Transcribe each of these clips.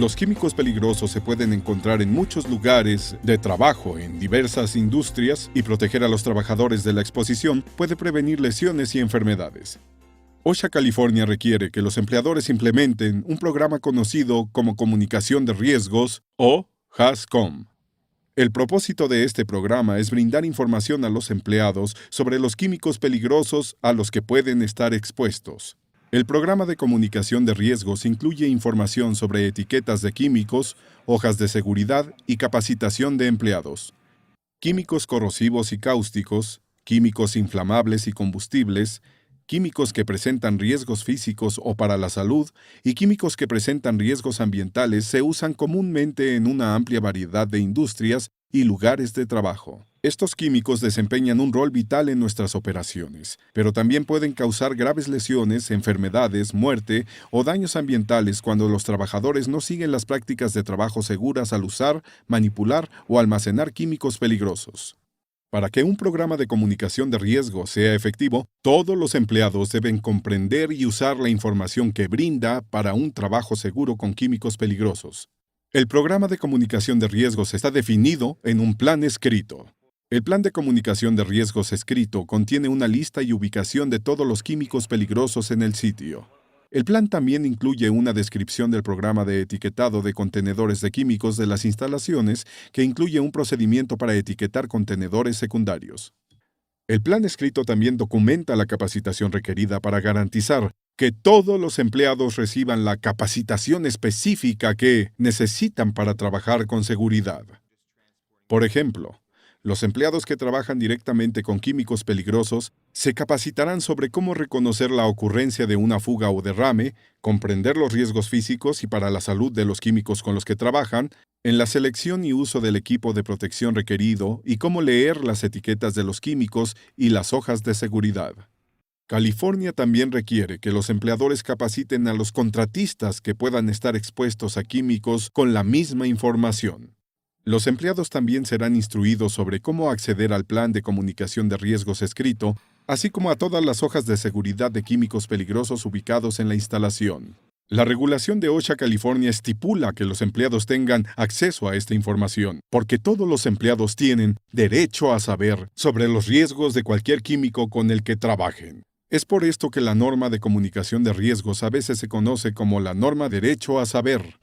Los químicos peligrosos se pueden encontrar en muchos lugares de trabajo, en diversas industrias, y proteger a los trabajadores de la exposición puede prevenir lesiones y enfermedades. OSHA California requiere que los empleadores implementen un programa conocido como Comunicación de Riesgos o HACCP. El propósito de este programa es brindar información a los empleados sobre los químicos peligrosos a los que pueden estar expuestos. El programa de comunicación de riesgos incluye información sobre etiquetas de químicos, hojas de seguridad y capacitación de empleados. Químicos corrosivos y cáusticos, químicos inflamables y combustibles, químicos que presentan riesgos físicos o para la salud y químicos que presentan riesgos ambientales se usan comúnmente en una amplia variedad de industrias y lugares de trabajo. Estos químicos desempeñan un rol vital en nuestras operaciones, pero también pueden causar graves lesiones, enfermedades, muerte o daños ambientales cuando los trabajadores no siguen las prácticas de trabajo seguras al usar, manipular o almacenar químicos peligrosos. Para que un programa de comunicación de riesgo sea efectivo, todos los empleados deben comprender y usar la información que brinda para un trabajo seguro con químicos peligrosos. El programa de comunicación de riesgos está definido en un plan escrito. El plan de comunicación de riesgos escrito contiene una lista y ubicación de todos los químicos peligrosos en el sitio. El plan también incluye una descripción del programa de etiquetado de contenedores de químicos de las instalaciones, que incluye un procedimiento para etiquetar contenedores secundarios. El plan escrito también documenta la capacitación requerida para garantizar que todos los empleados reciban la capacitación específica que necesitan para trabajar con seguridad. Por ejemplo, los empleados que trabajan directamente con químicos peligrosos se capacitarán sobre cómo reconocer la ocurrencia de una fuga o derrame, comprender los riesgos físicos y para la salud de los químicos con los que trabajan, en la selección y uso del equipo de protección requerido y cómo leer las etiquetas de los químicos y las hojas de seguridad. California también requiere que los empleadores capaciten a los contratistas que puedan estar expuestos a químicos con la misma información. Los empleados también serán instruidos sobre cómo acceder al plan de comunicación de riesgos escrito, así como a todas las hojas de seguridad de químicos peligrosos ubicados en la instalación. La regulación de OSHA California estipula que los empleados tengan acceso a esta información, porque todos los empleados tienen derecho a saber sobre los riesgos de cualquier químico con el que trabajen. Es por esto que la norma de comunicación de riesgos a veces se conoce como la norma Derecho a Saber.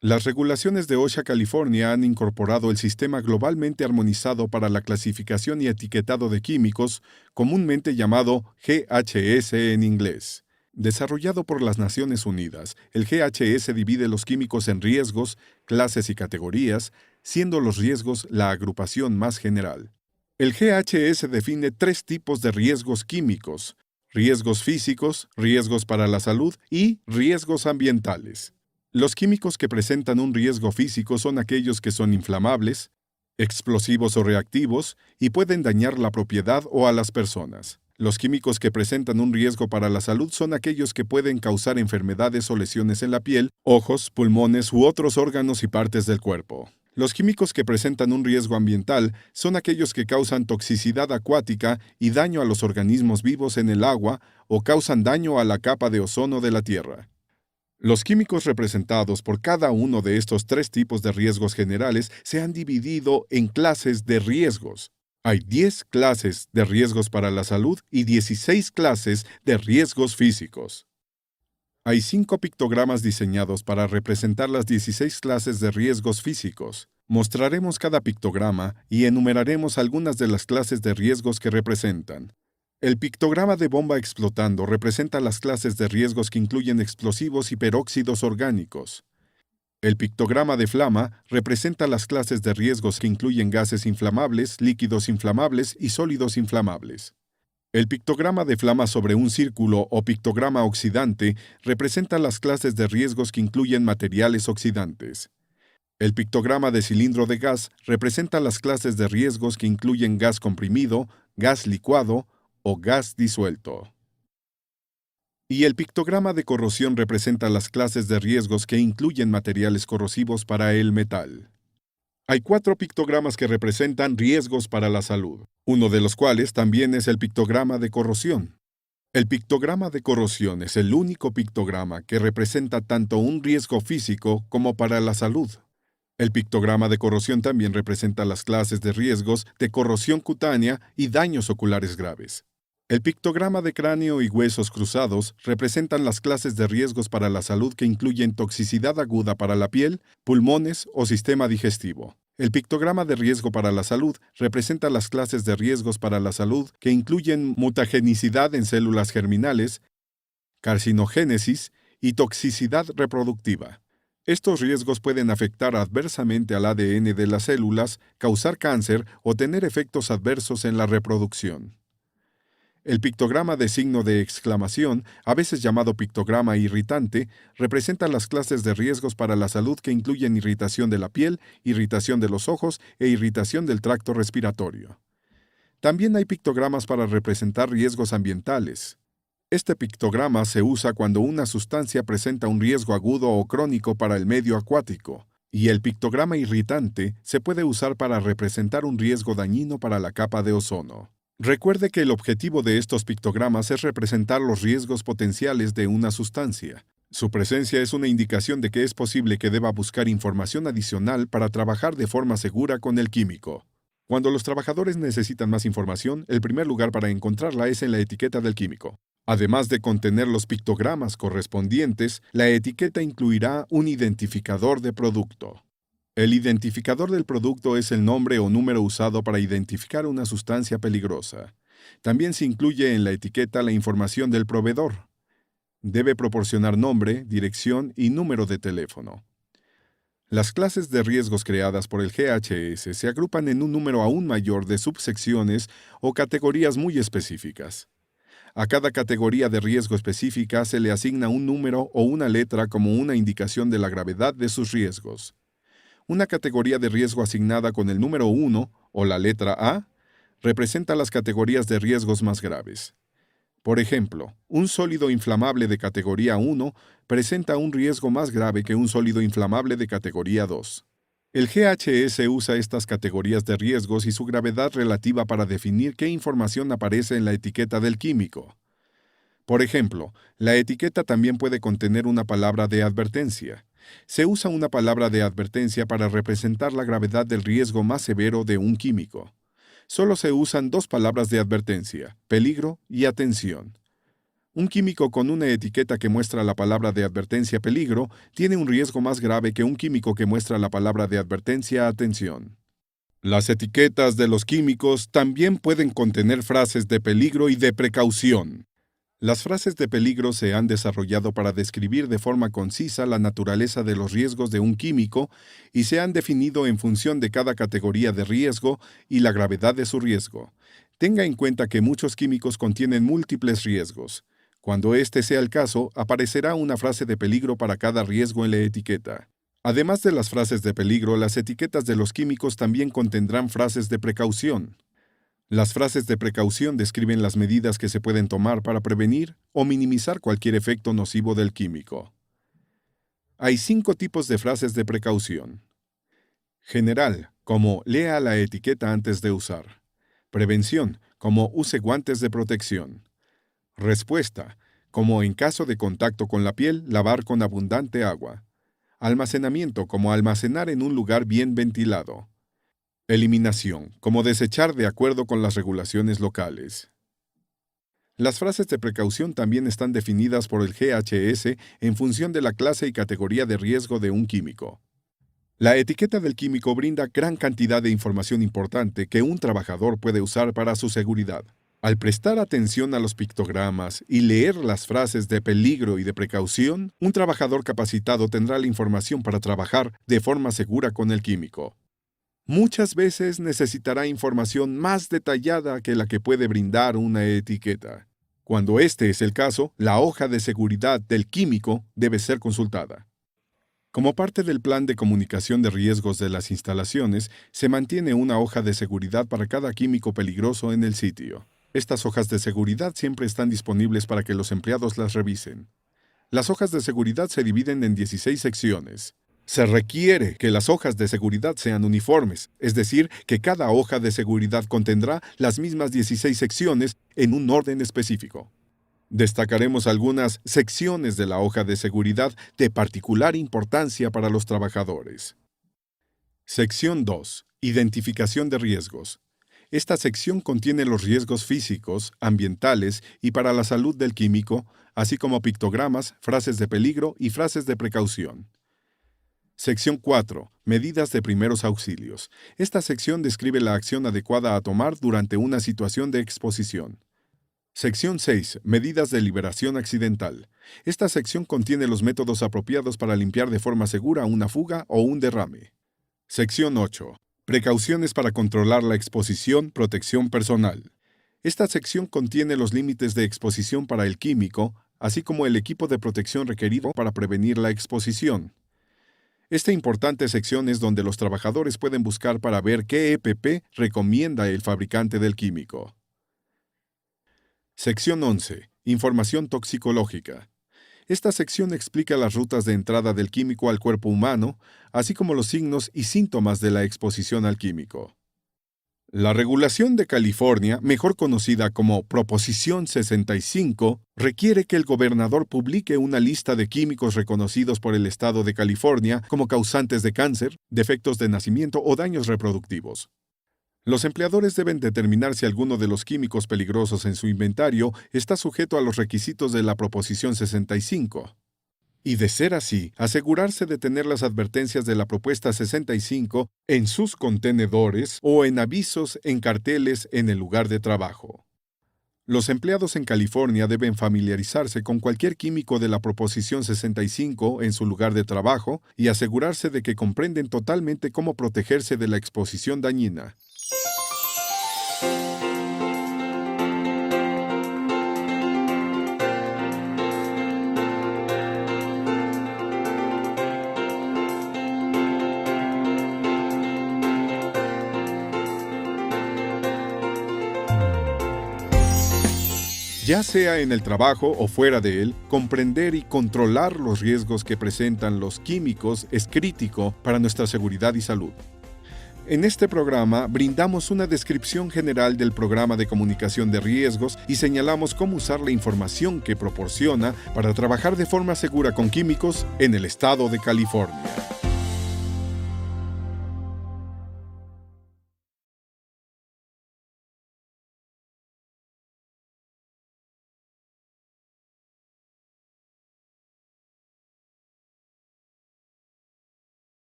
Las regulaciones de OSHA California han incorporado el sistema globalmente armonizado para la clasificación y etiquetado de químicos, comúnmente llamado GHS en inglés. Desarrollado por las Naciones Unidas, el GHS divide los químicos en riesgos, clases y categorías, siendo los riesgos la agrupación más general. El GHS define 3 tipos de riesgos químicos: riesgos físicos, riesgos para la salud y riesgos ambientales. Los químicos que presentan un riesgo físico son aquellos que son inflamables, explosivos o reactivos y pueden dañar la propiedad o a las personas. Los químicos que presentan un riesgo para la salud son aquellos que pueden causar enfermedades o lesiones en la piel, ojos, pulmones u otros órganos y partes del cuerpo. Los químicos que presentan un riesgo ambiental son aquellos que causan toxicidad acuática y daño a los organismos vivos en el agua o causan daño a la capa de ozono de la Tierra. Los químicos representados por cada uno de estos 3 tipos de riesgos generales se han dividido en clases de riesgos. Hay 10 clases de riesgos para la salud y 16 clases de riesgos físicos. Hay 5 pictogramas diseñados para representar las 16 clases de riesgos físicos. Mostraremos cada pictograma y enumeraremos algunas de las clases de riesgos que representan. El pictograma de bomba explotando representa las clases de riesgos que incluyen explosivos y peróxidos orgánicos. El pictograma de flama representa las clases de riesgos que incluyen gases inflamables, líquidos inflamables y sólidos inflamables. El pictograma de flama sobre un círculo o pictograma oxidante representa las clases de riesgos que incluyen materiales oxidantes. El pictograma de cilindro de gas representa las clases de riesgos que incluyen gas comprimido, gas licuado o gas disuelto. Y el pictograma de corrosión representa las clases de riesgos que incluyen materiales corrosivos para el metal. Hay 4 pictogramas que representan riesgos para la salud, uno de los cuales también es el pictograma de corrosión. El pictograma de corrosión es el único pictograma que representa tanto un riesgo físico como para la salud. El pictograma de corrosión también representa las clases de riesgos de corrosión cutánea y daños oculares graves. El pictograma de cráneo y huesos cruzados representan las clases de riesgos para la salud que incluyen toxicidad aguda para la piel, pulmones o sistema digestivo. El pictograma de riesgo para la salud representa las clases de riesgos para la salud que incluyen mutagenicidad en células germinales, carcinogénesis y toxicidad reproductiva. Estos riesgos pueden afectar adversamente al ADN de las células, causar cáncer o tener efectos adversos en la reproducción. El pictograma de signo de exclamación, a veces llamado pictograma irritante, representa las clases de riesgos para la salud que incluyen irritación de la piel, irritación de los ojos e irritación del tracto respiratorio. También hay pictogramas para representar riesgos ambientales. Este pictograma se usa cuando una sustancia presenta un riesgo agudo o crónico para el medio acuático, y el pictograma irritante se puede usar para representar un riesgo dañino para la capa de ozono. Recuerde que el objetivo de estos pictogramas es representar los riesgos potenciales de una sustancia. Su presencia es una indicación de que es posible que deba buscar información adicional para trabajar de forma segura con el químico. Cuando los trabajadores necesitan más información, el primer lugar para encontrarla es en la etiqueta del químico. Además de contener los pictogramas correspondientes, la etiqueta incluirá un identificador de producto. El identificador del producto es el nombre o número usado para identificar una sustancia peligrosa. También se incluye en la etiqueta la información del proveedor. Debe proporcionar nombre, dirección y número de teléfono. Las clases de riesgos creadas por el GHS se agrupan en un número aún mayor de subsecciones o categorías muy específicas. A cada categoría de riesgo específica se le asigna un número o una letra como una indicación de la gravedad de sus riesgos. Una categoría de riesgo asignada con el número 1 o la letra A representa las categorías de riesgos más graves. Por ejemplo, un sólido inflamable de categoría 1 presenta un riesgo más grave que un sólido inflamable de categoría 2. El GHS usa estas categorías de riesgos y su gravedad relativa para definir qué información aparece en la etiqueta del químico. Por ejemplo, la etiqueta también puede contener una palabra de advertencia. Se usa una palabra de advertencia para representar la gravedad del riesgo más severo de un químico. Solo se usan dos palabras de advertencia, peligro y atención. Un químico con una etiqueta que muestra la palabra de advertencia peligro tiene un riesgo más grave que un químico que muestra la palabra de advertencia atención. Las etiquetas de los químicos también pueden contener frases de peligro y de precaución. Las frases de peligro se han desarrollado para describir de forma concisa la naturaleza de los riesgos de un químico y se han definido en función de cada categoría de riesgo y la gravedad de su riesgo. Tenga en cuenta que muchos químicos contienen múltiples riesgos. Cuando este sea el caso, aparecerá una frase de peligro para cada riesgo en la etiqueta. Además de las frases de peligro, las etiquetas de los químicos también contendrán frases de precaución. Las frases de precaución describen las medidas que se pueden tomar para prevenir o minimizar cualquier efecto nocivo del químico. Hay 5 tipos de frases de precaución. General, como lea la etiqueta antes de usar. Prevención, como use guantes de protección. Respuesta, como en caso de contacto con la piel, lavar con abundante agua. Almacenamiento, como almacenar en un lugar bien ventilado. Eliminación, como desechar de acuerdo con las regulaciones locales. Las frases de precaución también están definidas por el GHS en función de la clase y categoría de riesgo de un químico. La etiqueta del químico brinda gran cantidad de información importante que un trabajador puede usar para su seguridad. Al prestar atención a los pictogramas y leer las frases de peligro y de precaución, un trabajador capacitado tendrá la información para trabajar de forma segura con el químico. Muchas veces necesitará información más detallada que la que puede brindar una etiqueta. Cuando este es el caso, la hoja de seguridad del químico debe ser consultada. Como parte del plan de comunicación de riesgos de las instalaciones, se mantiene una hoja de seguridad para cada químico peligroso en el sitio. Estas hojas de seguridad siempre están disponibles para que los empleados las revisen. Las hojas de seguridad se dividen en 16 secciones. Se requiere que las hojas de seguridad sean uniformes, es decir, que cada hoja de seguridad contendrá las mismas 16 secciones en un orden específico. Destacaremos algunas secciones de la hoja de seguridad de particular importancia para los trabajadores. Sección 2. Identificación de riesgos. Esta sección contiene los riesgos físicos, ambientales y para la salud del químico, así como pictogramas, frases de peligro y frases de precaución. Sección 4. Medidas de primeros auxilios. Esta sección describe la acción adecuada a tomar durante una situación de exposición. Sección 6. Medidas de liberación accidental. Esta sección contiene los métodos apropiados para limpiar de forma segura una fuga o un derrame. Sección 8. Precauciones para controlar la exposición, protección personal. Esta sección contiene los límites de exposición para el químico, así como el equipo de protección requerido para prevenir la exposición. Esta importante sección es donde los trabajadores pueden buscar para ver qué EPP recomienda el fabricante del químico. Sección 11. Información toxicológica. Esta sección explica las rutas de entrada del químico al cuerpo humano, así como los signos y síntomas de la exposición al químico. La regulación de California, mejor conocida como Proposición 65, requiere que el gobernador publique una lista de químicos reconocidos por el estado de California como causantes de cáncer, defectos de nacimiento o daños reproductivos. Los empleadores deben determinar si alguno de los químicos peligrosos en su inventario está sujeto a los requisitos de la Proposición 65. Y de ser así, asegurarse de tener las advertencias de la Propuesta 65 en sus contenedores o en avisos en carteles en el lugar de trabajo. Los empleados en California deben familiarizarse con cualquier químico de la Proposición 65 en su lugar de trabajo y asegurarse de que comprenden totalmente cómo protegerse de la exposición dañina. Ya sea en el trabajo o fuera de él, comprender y controlar los riesgos que presentan los químicos es crítico para nuestra seguridad y salud. En este programa brindamos una descripción general del programa de comunicación de riesgos y señalamos cómo usar la información que proporciona para trabajar de forma segura con químicos en el estado de California.